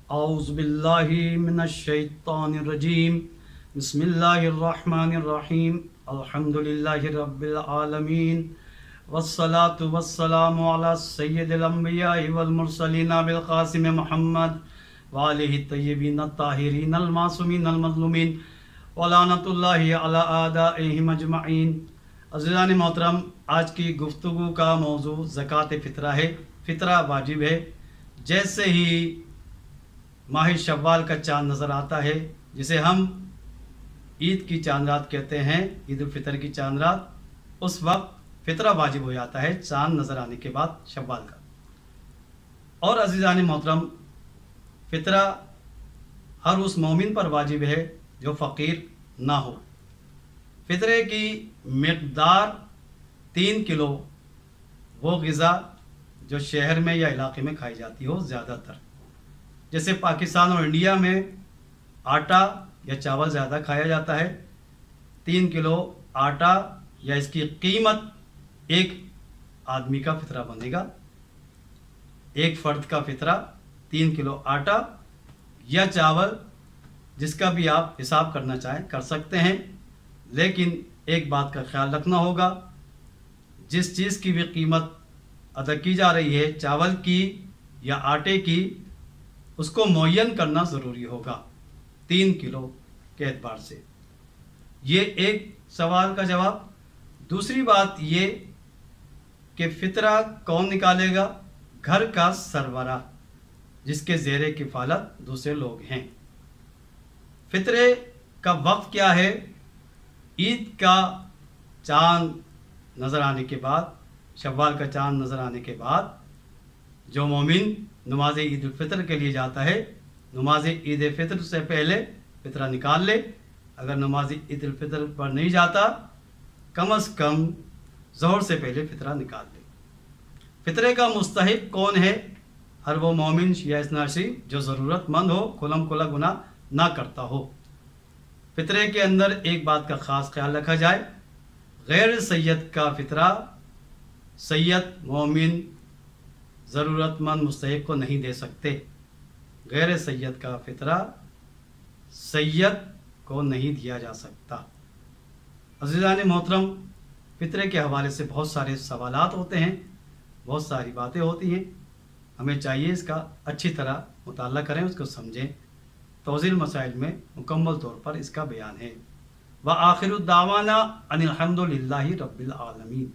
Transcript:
औज़ु बिल्लाहि मिनश्शैतानिर्रजीम बिस्मिल्लाहिर्रहमानिर्रहीम अल्हम्दुलिल्लाहि रब्बिल आलमीन वस्सलातु वस्सलामु अला सय्यिदिल अंबियाइ वल मुरसलीन अबिल क़ासिम मुहम्मद व आलिहि तय्यबीन ताहिरीन अल मासूमीन अल मज़लूमीन व लानतुल्लाहि अला आदाइहिम अजमईन। अज़ीज़ान मोहतरम, आज की गुफ्तगू का मौजू ज़कात फ़ितरा है। फ़ितरा वाजिब है। जैसे ही माह शव्वाल का चाँद नज़र आता है, जिसे हम ईद की चाँद रात कहते हैं, ईद उल फ़ितर की चाँद रात, उस वक्त फ़ितरा वाजिब हो जाता है चाँद नज़र आने के बाद शव्वाल का। और अज़ीज़ान मोहतरम, फ़ितरा हर उस मोमिन पर वाजिब है जो फ़कीर ना हो। फ़ितरे की मिक़दार 3 किलो वो ग़िज़ा जो शहर में या इलाके में खाई जाती हो ज़्यादातर। जैसे पाकिस्तान और इंडिया में आटा या चावल ज़्यादा खाया जाता है। 3 किलो आटा या इसकी कीमत एक आदमी का फ़ितरा बनेगा। एक फ़र्द का फ़ितरा 3 किलो आटा या चावल, जिसका भी आप हिसाब करना चाहें कर सकते हैं। लेकिन एक बात का ख्याल रखना होगा, जिस चीज़ की भी कीमत अदा की जा रही है, चावल की या आटे की, उसको मुअय्यन करना ज़रूरी होगा 3 किलो के एतबार से। ये एक सवाल का जवाब। दूसरी बात ये कि फ़ितरा कौन निकालेगा? घर का सरबराह, जिसके ज़ेरे किफ़ालत दूसरे लोग हैं। फ़ितरे का वक्त क्या है? ईद का चाँद नज़र आने के बाद, शव्वाल का चाँद नज़र आने के बाद जो मोमिन नमाज ईद उल फ़ितर के लिए जाता है, नमाज ईद उल फ़ितर से पहले फ़ितरा निकाल ले। अगर नमाज ईद उल फ़ितर पर नहीं जाता, कम अज़ कम ज़ोहर से पहले फ़ितरा निकाल ले। फ़ितरे का मुस्तहिक़ कौन है? हर वो मोमिन या इसनाशी जो ज़रूरतमंद हो, खुलम खुला गुनाह ना करता हो। फ़ितरे के अंदर एक बात का ख़ास ख्याल रखा जाए, गैर सैयद का फ़ितरा सैयद मोमिन ज़रूरतमंद मुस्तहिक़ को नहीं दे सकते। गैर सैयद का फ़ितरा सैयद को नहीं दिया जा सकता। अज़ीज़ान मोहतरम, फ़ितरे के हवाले से बहुत सारे सवालात होते हैं, बहुत सारी बातें होती हैं। हमें चाहिए इसका अच्छी तरह मुताला करें, उसको समझें। तौज़ील मसाइल में मुकम्मल तौर पर इसका बयान है। व आखिरु दावाना अनिल हम्दुलिल्लाहि रब्बिल आलमीन।